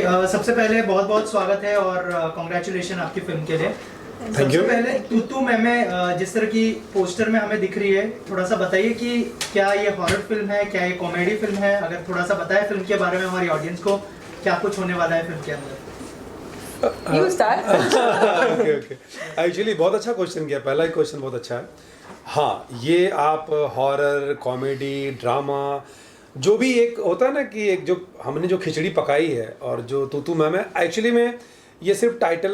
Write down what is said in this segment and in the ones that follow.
सबसे पहले बहुत बहुत स्वागत है और कॉन्ग्रेचुलेशन आपकी फिल्म के लिए। सबसे पहले तू मैं जिस तरह की पोस्टर में हमें दिख रही है, थोड़ा सा बताइए कि क्या ये हॉरर फिल्म है, क्या ये कॉमेडी फिल्म है? अगर थोड़ा सा बताएं फिल्म के बारे में हमारी ऑडियंस को, क्या कुछ होने वाला है फिल्म के अंदर। You start. ओके एक्चुअली बहुत अच्छा क्वेश्चन किया, पहला ही क्वेश्चन बहुत अच्छा है। हाँ, ये आप हॉरर, कॉमेडी, ड्रामा, जो भी एक होता है ना कि एक जो हमने जो खिचड़ी पकाई है और जो तू मैं एक्चुअली में ये सिर्फ टाइटल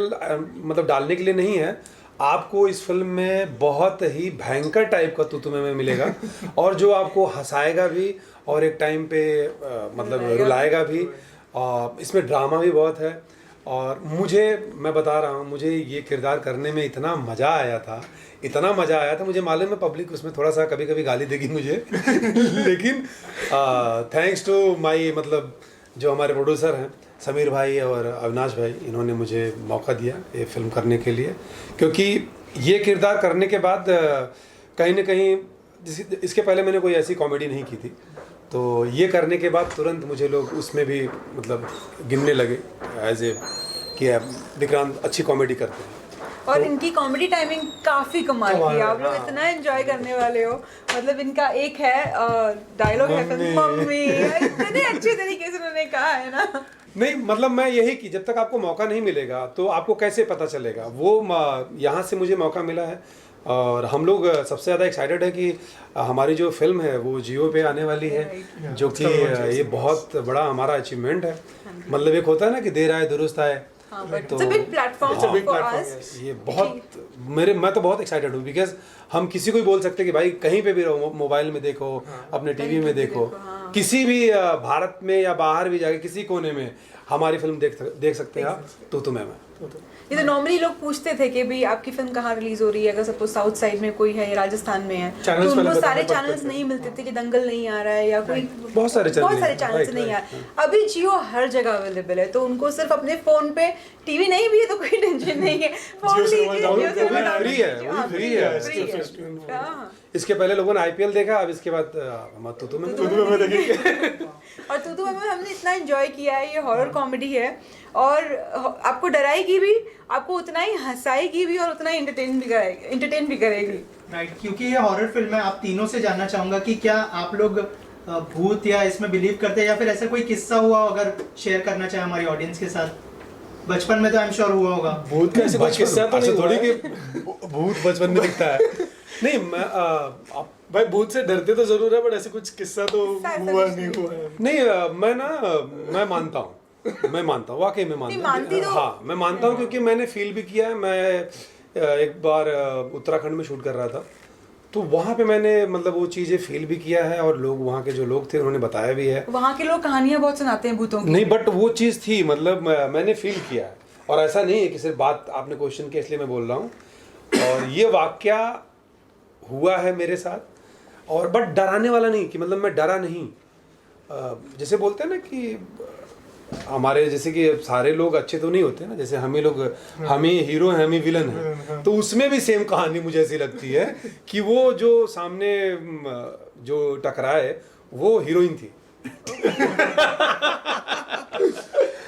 मतलब डालने के लिए नहीं है। आपको इस फिल्म में बहुत ही भयंकर टाइप का तू मैं मिलेगा और जो आपको हंसाएगा भी और एक टाइम पे मतलब रुलाएगा भी। और इसमें ड्रामा भी बहुत है और मैं बता रहा हूँ, मुझे ये किरदार करने में इतना मज़ा आया था, इतना मज़ा आया था। मुझे मालूम है पब्लिक उसमें थोड़ा सा कभी कभी गाली देगी मुझे लेकिन थैंक्स टू माय मतलब जो हमारे प्रोड्यूसर हैं समीर भाई और अविनाश भाई, इन्होंने मुझे मौका दिया ये फिल्म करने के लिए, क्योंकि ये किरदार करने के बाद कहीं ना कहीं इसके पहले मैंने कोई ऐसी कॉमेडी नहीं की थी, तो ये करने के बाद तुरंत मुझे लोग उसमें भी मतलब गिनने लगे एज ए कि विक्रांत अच्छी कॉमेडी करते हैं। और इनकी कॉमेडी टाइमिंग काफी कमाल की है, आप लोग इतना एंजॉय करने वाले हो। मतलब इनका एक है डायलॉग है फिल्म मम्मी, इतने अच्छे तरीके से उन्होंने कहा है ना। नहीं मतलब मैं यही कि जब तक आपको मौका नहीं मिलेगा तो आपको कैसे पता चलेगा, वो यहाँ से मुझे मौका मिला है और हम लोग सबसे ज़्यादा एक्साइटेड है कि हमारी जो फिल्म है वो जियो पे आने वाली है, जो कि ये बहुत बड़ा हमारा अचीवमेंट है। मतलब एक होता है ना कि देर आए दुरुस्त आए, तो प्लेटफॉर्म ये बहुत मैं तो बहुत एक्साइटेड हूँ बिकॉज हम किसी को भी बोल सकते हैं कि भाई कहीं पे भी रहो, मोबाइल में देखो, अपने टीवी में देखो, किसी भी भारत में या बाहर भी जाके किसी कोने में हमारी फिल्म देख सकते हैं आप तू मैं। ये तो नॉर्मली लोग पूछते थे कि भाई आपकी फिल्म कहाँ रिलीज हो रही है, अगर सपोज साउथ साइड में कोई है या राजस्थान में है तो उनको सारे चैनल्स नहीं मिलते थे कि दंगल नहीं आ रहा है या कोई बहुत सारे चैनल्स नहीं आ रहे। अभी जियो हर जगह अवेलेबल है, तो उनको सिर्फ अपने फोन पे, टीवी नहीं भी है तो कोई टेंशन नहीं है, फोन फ्री है। इसके पहले लोगों ने आईपीएल देखा, अब इसके बाद तू मैं देखेंगे। और तू मैं हमने इतना एंजॉय किया है, ये हॉरर कॉमेडी है और आपको डराएगी भी, आपको उतना ही हंसाएगी भी और उतना ही एंटरटेन भी करेगी। राइट, क्योंकि ये हॉरर फिल्म है। आप तीनों से जानना चाहूंगा कि क्या आप लोग भूत या इसमें बिलीव करते हैं या फिर ऐसा कोई किस्सा हुआ अगर शेयर करना चाहे हमारी ऑडियंस के साथ। बचपन में तो आई एम श्योर हुआ होगा। भूत का ऐसे कोई किस्सा तो नहीं थोड़ी कि भूत बचपन में दिखता है। नहीं मैं भाई भूत से डरते तो जरूर है, बट ऐसे कुछ किस्सा तो हुआ नहीं हुआ है। नहीं मैं मानता हूँ वाकई में मानता हूँ। हाँ मैं मानता हूँ क्योंकि मैंने फील भी किया है। मैं एक बार उत्तराखंड में शूट कर रहा था, तो वहाँ पे मैंने मतलब वो चीज़ें फील भी किया है और लोग वहाँ के जो लोग थे उन्होंने बताया भी है। वहाँ के लोग कहानियाँ बहुत सुनाते हैं भूतों की। नहीं बट वो चीज़ थी, मतलब मैंने फील किया है और ऐसा नहीं है कि सिर्फ बात आपने क्वेश्चन के इसलिए मैं बोल रहा हूँ। और ये वाकया हुआ है मेरे साथ, और बट डराने वाला नहीं कि मतलब मैं डरा नहीं। जैसे बोलते हैं ना कि हमारे जैसे कि सारे लोग अच्छे तो नहीं होते ना, जैसे हम ही हीरो हैं, हम ही विलन हैं, तो उसमें भी सेम कहानी मुझे ऐसी लगती है कि वो जो सामने जो टकराए वो हीरोइन थी।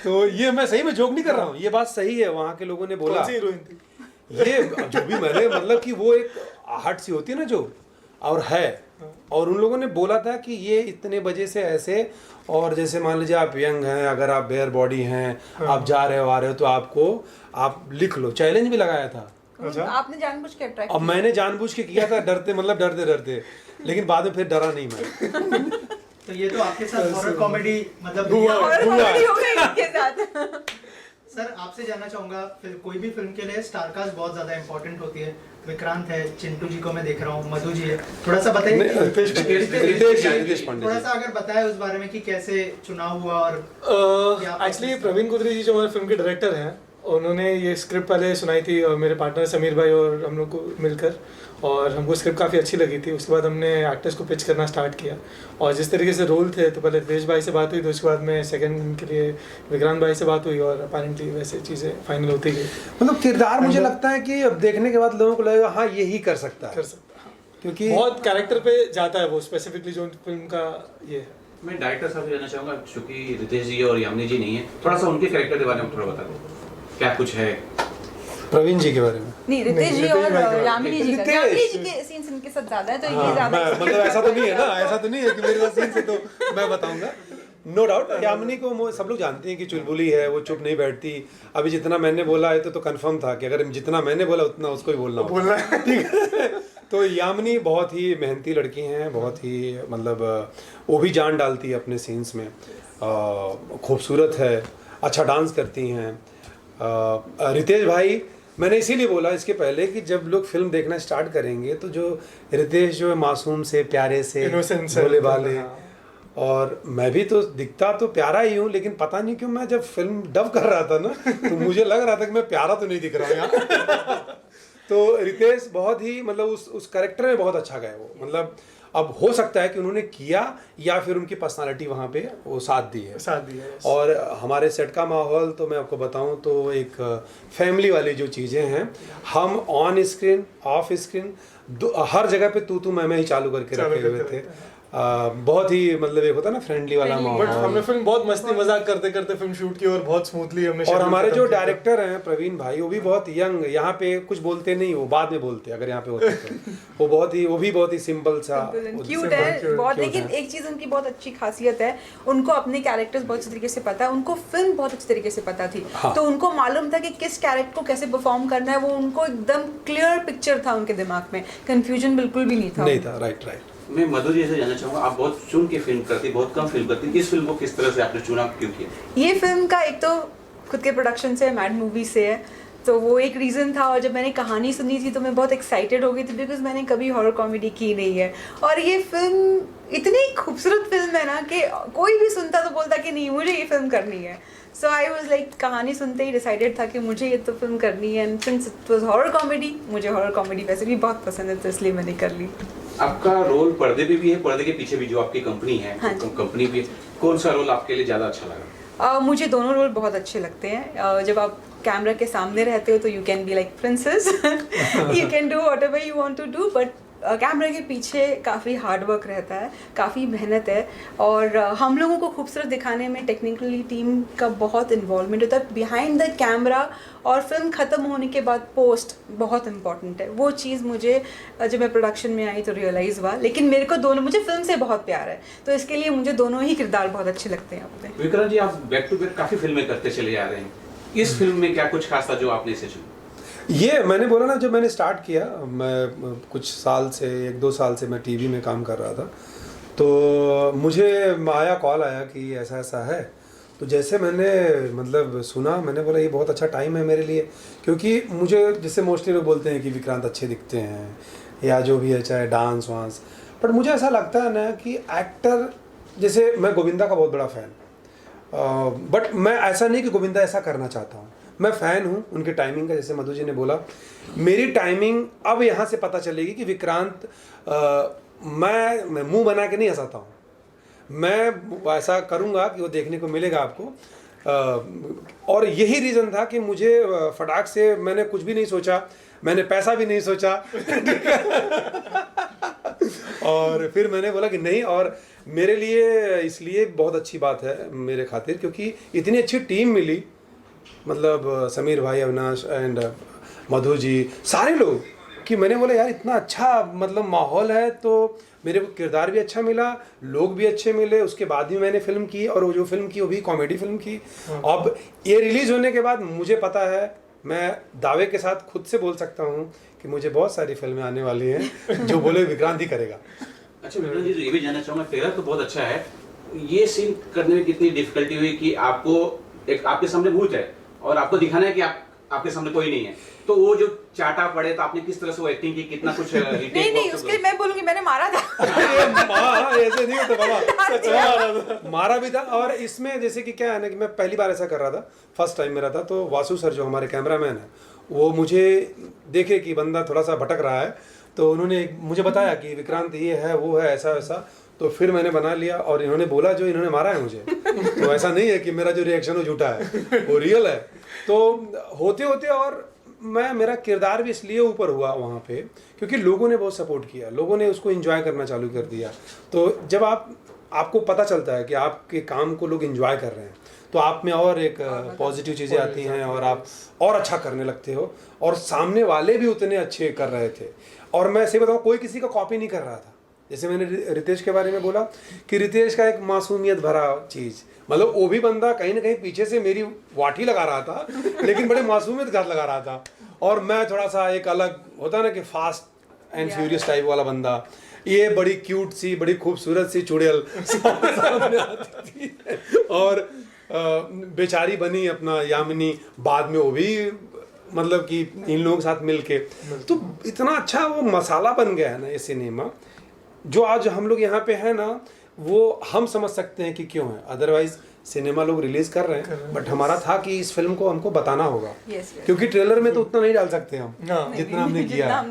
तो ये मैं सही में जोक नहीं कर रहा हूँ, ये बात सही है। वहाँ के लोगों ने बोला हीरोइन थी ये जो भी मैंने मतलब कि वो एक आहट सी होती है ना जो, और है, और उन लोगों ने बोला था कि ये इतने बजे से ऐसे, और जैसे मान लीजिए आप यंग हैं, अगर आप बेयर बॉडी हैं, आप जा रहे हो आ रहे हो, तो आप लिख लो। चैलेंज भी लगाया था। अच्छा? आपने जानबूझ के ट्राई किया? अब मैंने जानबूझ के किया था, डरते, लेकिन बाद में फिर डरा नहीं मैं। तो ये तो आपके साथ हॉरर कॉमेडी मतलब हॉरर कॉमेडी हो गई इसके साथ। सर आपसे जानना चाहूंगा, कोई भी फिल्म के लिए स्टारकास्ट बहुत ज्यादा इंपॉर्टेंट होती है। विक्रांत है, चिंटू जी को मैं देख रहा हूँ, मधु जी है, थोड़ा सा बताइए। थोड़ा सा अगर बताएं उस बारे में कि कैसे चुनाव हुआ। और एक्चुअली प्रवीण कुद्री जी जो हमारे फिल्म के डायरेक्टर हैं, उन्होंने ये स्क्रिप्ट पहले सुनाई थी और मेरे पार्टनर समीर भाई और हम लोग को मिलकर, और हमको स्क्रिप्ट काफ़ी अच्छी लगी थी। उसके बाद हमने एक्टर्स को पिच करना स्टार्ट किया, और जिस तरीके से रोल थे तो पहले रितेश भाई से बात हुई, तो उसके बाद में सेकंड के लिए विक्रांत भाई से बात हुई, और अपेरेंटली वैसे चीज़ें फाइनल होती गई। मतलब किरदार मुझे लगता है कि अब देखने के बाद लोगों को लगेगा हाँ यही कर सकता है, क्योंकि बहुत कैरेक्टर पे जाता है वो, स्पेसिफिकली जो फिल्म का ये है। मैं डायरेक्टर साहब से जानना चाहूँगा, क्योंकि रितेश जी और यामिनी जी नहीं है, थोड़ा सा उनके कैरेक्टर के बारे में थोड़ा बता दो, क्या कुछ है? प्रवीण जी के बारे में नहीं, रितेश जी और यामिनी जी रितेश। यामिनी जी के सीन्स इनके साथ ज्यादा है, तो ये ज्यादा मतलब ऐसा तो नहीं है ना, ऐसा तो नहीं है कि मेरे साथ सीन से तो मैं बताऊंगा। नो डाउट यामिनी को सब लोग जानते हैं कि चुलबुली है, वो चुप नहीं बैठती। अभी जितना मैंने बोला है तो कंफर्म था कि अगर जितना मैंने बोला उतना उसको ही बोलना है, ठीक है। तो यामिनी बहुत ही मेहनती लड़की हैं, बहुत ही मतलब वो भी जान डालती है अपने सीन्स में, खूबसूरत है, अच्छा डांस करती हैं। रितेश भाई, मैंने इसीलिए बोला इसके पहले कि जब लोग फिल्म देखना स्टार्ट करेंगे तो जो रितेश जो है मासूम से, प्यारे से, भोले भाले, और मैं भी तो दिखता तो प्यारा ही हूँ, लेकिन पता नहीं क्यों मैं जब फिल्म डब कर रहा था ना तो मुझे लग रहा था कि मैं प्यारा तो नहीं दिख रहा हूँ यहाँ। तो रितेश बहुत ही मतलब उस कैरेक्टर में बहुत अच्छा गए वो, मतलब अब हो सकता है कि उन्होंने किया या फिर उनकी पर्सनालिटी वहाँ पे वो साथ दी है। और हमारे सेट का माहौल तो मैं आपको बताऊँ तो एक फैमिली वाली जो चीज़ें हैं, हम ऑन स्क्रीन ऑफ स्क्रीन हर जगह पे तू मैं ही चालू करके रखे हुए थे। बहुत ही मतलब एक होता है ना फ्रेंडली वाला माहौल। बट हमने फिल्म बहुत मस्ती मजाक करते करते फिल्म शूट की और बहुत स्मूथली हमने। और हमारे जो डायरेक्टर हैं प्रवीण भाई, वो भी बहुत यंग, यहाँ पे कुछ बोलते नहीं, वो बाद में बोलते अगर यहाँ पे होते तो वो भी बहुत ही सिंपल सा क्यूट है बहुत। लेकिन एक चीज उनकी बहुत अच्छी खासियत है, उनको अपने कैरेक्टर्स बहुत अच्छी तरीके से पता है, उनको फिल्म बहुत अच्छी तरीके से पता थी। हाँ। तो उनको मालूम था कि किस कैरेक्टर को कैसे परफॉर्म करना है, वो उनको एकदम क्लियर पिक्चर था उनके दिमाग में, कंफ्यूजन बिल्कुल भी नहीं था। राइट। मैं मधु जी से जानना चाहूँगा, आप बहुत चुन के फिल्म करती, बहुत कम फिल्म करती, इस फिल्म को किस तरह से आपने चुना, क्यों किया? ये फिल्म का एक तो खुद के प्रोडक्शन से, मैड मूवी से है, तो वो एक रीज़न था। और जब मैंने कहानी सुनी थी तो मैं बहुत एक्साइटेड हो गई थी, बिकॉज मैंने कभी हॉरर कॉमेडी की नहीं है। और ये फिल्म इतनी खूबसूरत फिल्म है ना कि कोई भी सुनता तो बोलता कि नहीं मुझे ये फिल्म करनी है। सो आई वॉज लाइक, कहानी सुनते ही डिसाइडेड था कि मुझे ये तो फिल्म करनी है। And since it was horror comedy, मुझे हॉरर कॉमेडी वैसे भी बहुत पसंद है, तो इसलिए मैंने कर ली। आपका रोल पर्दे पे भी है, पर्दे के पीछे भी जो आपकी कंपनी है, हाँ कंपनी भी, कौन सा रोल आपके लिए ज़्यादा अच्छा लगा? मुझे दोनों रोल बहुत अच्छे लगते हैं। जब आप कैमरा के सामने रहते हो तो you can be like princess, you can do whatever you want to do, but camera के पीछे काफ़ी हार्ड वर्क रहता है, काफ़ी मेहनत है। और हम लोगों को खूबसूरत दिखाने में टेक्निकली टीम का बहुत इन्वॉल्वमेंट होता है बिहाइंड द कैमरा। और फिल्म ख़त्म होने के बाद पोस्ट बहुत इंपॉर्टेंट है। वो चीज़ मुझे जब मैं प्रोडक्शन में आई तो रियलाइज़ हुआ। लेकिन मेरे को दोनों, मुझे फिल्म से बहुत प्यार है, तो इसके लिए मुझे दोनों ही किरदार बहुत अच्छे लगते हैं अपने। विक्रांत जी, आप बैक टू बैक काफ़ी फिल्में करते चले जा रहे हैं, इस फिल्म में क्या कुछ खास था जो आपने इसे चुना? ये मैंने बोला ना, जब मैंने स्टार्ट किया, मैं कुछ साल से 1-2 साल से मैं टीवी में काम कर रहा था, तो मुझे कॉल आया कि ऐसा ऐसा है। तो जैसे मैंने मतलब सुना, मैंने बोला ये बहुत अच्छा टाइम है मेरे लिए, क्योंकि मुझे जैसे मोस्टली लोग बोलते हैं कि विक्रांत अच्छे दिखते हैं या जो भी है, चाहे डांस वांस, बट मुझे ऐसा लगता है ना कि एक्टर, जैसे मैं गोविंदा का बहुत बड़ा फ़ैन, बट मैं ऐसा नहीं कि गोविंदा ऐसा करना चाहता हूँ, मैं फ़ैन हूँ उनके टाइमिंग का। जैसे मधु जी ने बोला, मेरी टाइमिंग अब यहाँ से पता चलेगी कि विक्रांत, मैं मुंह बना के नहीं हंसाता हूँ, मैं ऐसा करूँगा कि वो देखने को मिलेगा आपको। और यही रीज़न था कि मुझे फटाक से, मैंने कुछ भी नहीं सोचा, मैंने पैसा भी नहीं सोचा और फिर मैंने बोला कि नहीं। और मेरे लिए इसलिए बहुत अच्छी बात है मेरे खातिर, क्योंकि इतनी अच्छी टीम मिली, मतलब समीर भाई, अविनाश एंड मधु जी, सारे लोग, कि मैंने बोला यार इतना अच्छा मतलब माहौल है, तो मेरे को किरदार भी अच्छा मिला, लोग भी अच्छे मिले। उसके बाद भी मैंने फिल्म की, और वो जो फिल्म की वो भी कॉमेडी फिल्म की। अब ये रिलीज़ होने के बाद मुझे पता है, मैं दावे के साथ खुद से बोल सकता हूँ कि मुझे बहुत सारी फिल्में आने वाली हैं जो बोले विक्रांत ही करेगा। अच्छा विक्रांत जी, तो ये भी जानना चाहूँगा, ट्रेलर तो बहुत अच्छा है, ये सीन करने में कितनी डिफिकल्टी हुई कि आपको एक आपके सामने भूत है और आपको दिखाना है कि आपके सामने कोई नहीं है, तो वो जो चाटा पड़े, तो आपने किस तरह से वो एक्टिंग की, कितना कुछ नहीं, उसके लिए मैं बोलूंगी मैंने मारा था। ऐसे नहीं होता बाबा, मारा भी था। और इसमें जैसे कि क्या है ना कि मैं पहली बार ऐसा कर रहा था, फर्स्ट टाइम मेरा था, तो वासु सर जो हमारे कैमरामैन है, वो मुझे देखे कि बंदा थोड़ा सा भटक रहा है, तो उन्होंने मुझे बताया कि विक्रांत ये है, वो है, ऐसा वैसा। तो फिर मैंने बना लिया, और इन्होंने बोला जो इन्होंने मारा है मुझे, तो ऐसा नहीं है कि मेरा जो रिएक्शन वो झूठा है, वो रियल है। तो होते होते, और मेरा किरदार भी इसलिए ऊपर हुआ वहाँ पे क्योंकि लोगों ने बहुत सपोर्ट किया, लोगों ने उसको एंजॉय करना चालू कर दिया। तो जब आप आपको पता चलता है कि आपके काम को लोग एंजॉय कर रहे हैं, तो आप में और एक पॉजिटिव चीज़ें आती हैं और आप और अच्छा करने लगते हो, और सामने वाले भी उतने अच्छे कर रहे थे। और मैं सही बताऊँ, कोई किसी का कॉपी नहीं कर रहा था। जैसे मैंने रितेश के बारे में बोला कि रितेश का एक मासूमियत भरा चीज़, मतलब वो भी बंदा कहीं ना कहीं पीछे से मेरी वाठी लगा रहा था, लेकिन बड़े मासूमियत घात लगा रहा था, और मैं थोड़ा सा एक अलग होता है ना कि फास्ट एंड फ्यूरियस टाइप वाला बंदा। ये बड़ी क्यूट सी, बड़ी खूबसूरत सी चुड़ैल सामने आती थी, और बेचारी बनी अपना यामिनी, बाद में वो भी मतलब कि इन लोगों के साथ मिलके, तो इतना अच्छा वो मसाला बन गया है ना ये सिनेमा, जो आज हम लोग यहाँ पे हैं ना, वो हम समझ सकते हैं कि क्यों है। अदरवाइज सिनेमा लोग रिलीज कर रहे हैं, बट हमारा था कि इस फिल्म को हमको बताना होगा, क्योंकि ट्रेलर में तो उतना नहीं डाल सकते हम जितना हमने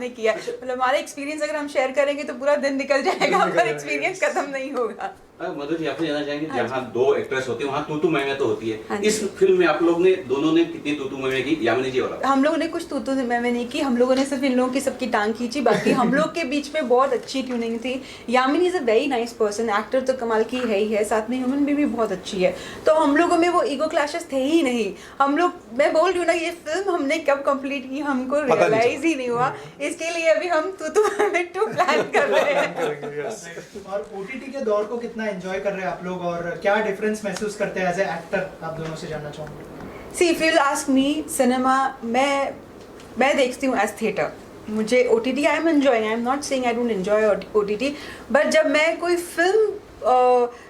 किया। मतलब हमारा एक्सपीरियंस अगर हम शेयर करेंगे तो पूरा दिन निकल जाएगा, पर एक्सपीरियंस खत्म नहीं होगा। मधु जी, आपसे जानना चाहेंगे, जहाँ दो एक्ट्रेस होती है वहाँ तू मैं तो होती है, इस फिल्म में आप लोग ने दोनों ने कितनी तू मैं की, यामिनी जी और आप? हम लोगों ने कुछ तू मैं नहीं की, हम लोगों ने सिर्फ इन लोगों की सबकी टांग खींची, बाकी हम लोग के बीच में बहुत अच्छी ट्यूनिंग थी। Yamini is a very nice person, actor तो कमाल की है ही है, साथ में ह्यूमन भी बहुत अच्छी है, तो हम लोगों में वो ईगो क्लैशेस थे ही नहीं। हम लोग, मैं बोल रही हूँ ना, ये फिल्म हमने कब कंप्लीट की हमको रियलाइज ही नहीं हुआ, इसके लिए अभी हम तू मैं टू प्लान कर रहे हैं। और ओटीटी के दौर को कितना एंजॉय कर रहे हैं आप लोग, और क्या डिफरेंस महसूस करते हैं एज ए एक्टर, आप दोनों से जानना चाहूँगा। See if you ask me, cinema मैं देखती हूँ एज थिएटर। मुझे OTT I am enjoying, I am not saying I don't enjoy OTT, but जब मैं कोई फिल्म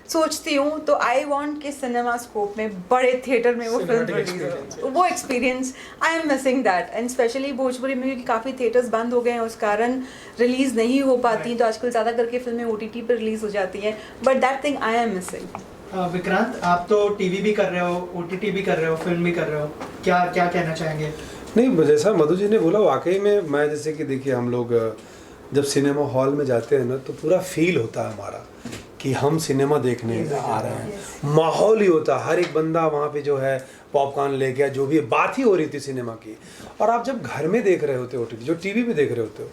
सोचती हूँ तो आई वांट कि सिनेमा स्कोप में बड़े थिएटर में वो फिल्म रिलीज हो, वो experience I am missing that. And specially Bhojpuri में, क्योंकि काफ़ी थिएटर्स बंद हो गए हैं, उस कारण रिलीज़ नहीं हो पाती, तो आजकल ज़्यादा करके फिल्में OTT पर रिलीज़ हो जाती हैं, but that thing I am missing. Vikrant, आप तो टीवी भी कर रहे हो, OTT भी कर रहे हो, फिल्म भी कर रहे हो, क्या क्या कहना चाहेंगे? नहीं, जैसा मधु जी ने बोला, वाकई में मैं जैसे कि देखिए, हम लोग जब सिनेमा हॉल में जाते हैं ना, तो पूरा फील होता है हमारा कि हम सिनेमा देखने आ रहे हैं, माहौल ही होता है, हर एक बंदा वहाँ पे जो है पॉपकॉर्न ले गया, जो भी बात ही हो रही थी सिनेमा की। और आप जब घर में देख रहे होते हो OTT, जो टीवी पे देख रहे होते हो,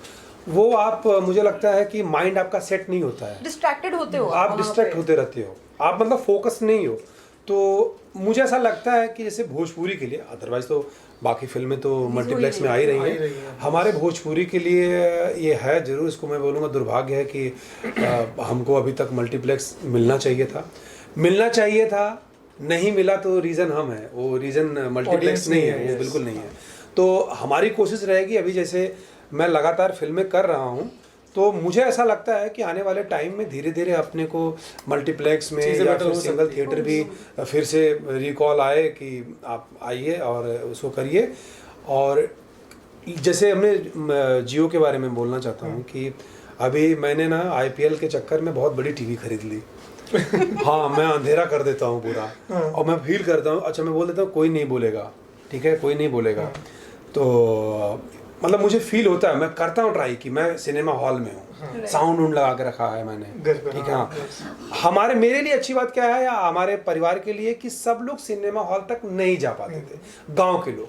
वो आप, मुझे लगता है कि माइंड आपका सेट नहीं होता है, डिस्ट्रैक्टेड होते हो, आप डिस्ट्रैक्ट होते रहते हो, आप मतलब फोकस नहीं हो। तो मुझे ऐसा लगता है कि जैसे भोजपुरी के लिए, अदरवाइज तो बाकी फिल्में तो मल्टीप्लेक्स में आ ही रही हैं, हमारे भोजपुरी के लिए ये है ज़रूर, इसको मैं बोलूँगा दुर्भाग्य है कि हमको अभी तक मल्टीप्लेक्स मिलना चाहिए था, नहीं मिला, तो रीज़न हम हैं, वो रीज़न मल्टीप्लेक्स नहीं है, वो बिल्कुल नहीं है। तो हमारी कोशिश रहेगी, अभी जैसे मैं लगातार फिल्में कर रहा हूँ, तो मुझे ऐसा लगता है कि आने वाले टाइम में धीरे धीरे अपने को मल्टीप्लेक्स में या फिर सिंगल थिएटर भी फिर से रिकॉल आए कि आप आइए और उसको करिए। और जैसे हमने जियो के बारे में बोलना चाहता हूँ कि अभी मैंने ना IPL के चक्कर में बहुत बड़ी टीवी खरीद ली। हाँ, मैं अंधेरा कर देता हूँ पूरा, और मैं फील करता हूँ, अच्छा मैं बोल देता हूँ कोई नहीं बोलेगा, ठीक है, कोई नहीं बोलेगा, तो मतलब मुझे फील होता है, मैं करता हूँ ट्राई कि मैं सिनेमा हॉल में हूँ, साउंड उंड लगा के रखा है मैंने, ठीक है। हाँ, मेरे लिए अच्छी बात क्या है, या हमारे परिवार के लिए, कि सब लोग सिनेमा हॉल तक नहीं जा पाते थे, गांव के लोग,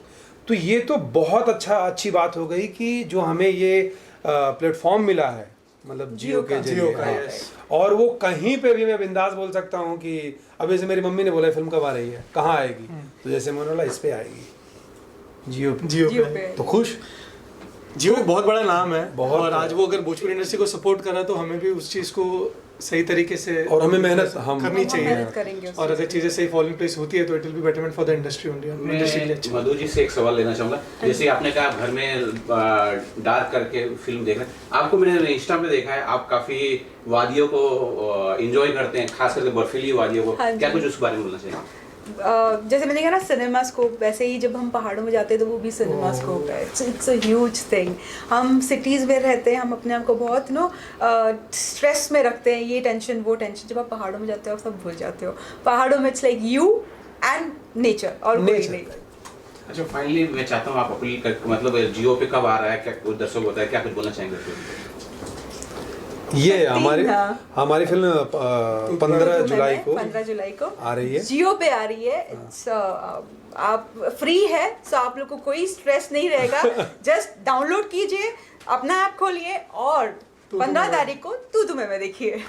तो ये तो बहुत अच्छी बात हो गई कि जो हमें ये प्लेटफॉर्म मिला है, मतलब जियो के जरिए, और वो कहीं पे भी मैं बिंदास बोल सकता हूँ कि अब जैसे मेरी मम्मी ने बोला फिल्म कब आ रही है, कहाँ आएगी, तो जैसे मैंने बोला इस पे आएगी, जियो पे, तो खुश। जियो एक बहुत बड़ा नाम है, और आज वो अगर भोजपुरी इंडस्ट्री को सपोर्ट कर रहा है, तो हमें भी उस चीज़ को सही तरीके से, और हमें मेहनत करनी चाहिए, और अगर चीज़ें सही फॉलोइंग प्लेस होती है तो it will be betterment for the industry only. मैं मधु जी से एक सवाल लेना चाहूँगा, जैसे आपने कहा घर में डार्क करके फिल्म देख रहे हैं, आपको मैंने इंस्टा पे देखा है, आप काफ़ी वादियों को एंजॉय करते हैं, खास करके बर्फीली वादियों को, क्या कुछ उस बारे में बोलना चाहिए? जैसे मैंने कहा ना सिनेमा स्कोप, वैसे ही जब हम पहाड़ों में जाते हैं तो वो भी सिनेमा स्कोप है, इट्स अ ह्यूज थिंग। हम सिटीज़ में रहते हैं, हम अपने आप को बहुत स्ट्रेस में रखते हैं, ये टेंशन वो टेंशन, जब आप पहाड़ों में जाते हो आप सब भूल जाते हो। पहाड़ों में it's like you and nature, और कोई नहीं। अच्छा, फाइनली मैं चाहता हूँ आप अपील कर, मतलब जियो पे कब आ रहा है, क्या दर्शक होता है, क्या कुछ बोलना चाहेंगे? ये हमारी फिल्म 15 जुलाई को आ रही है, जियो पे आ रही है। आप फ्री है, सो आप लोग को कोई स्ट्रेस नहीं रहेगा, जस्ट डाउनलोड कीजिए, अपना ऐप खोलिए और 15 तारीख को तू तुम्हें देखिए।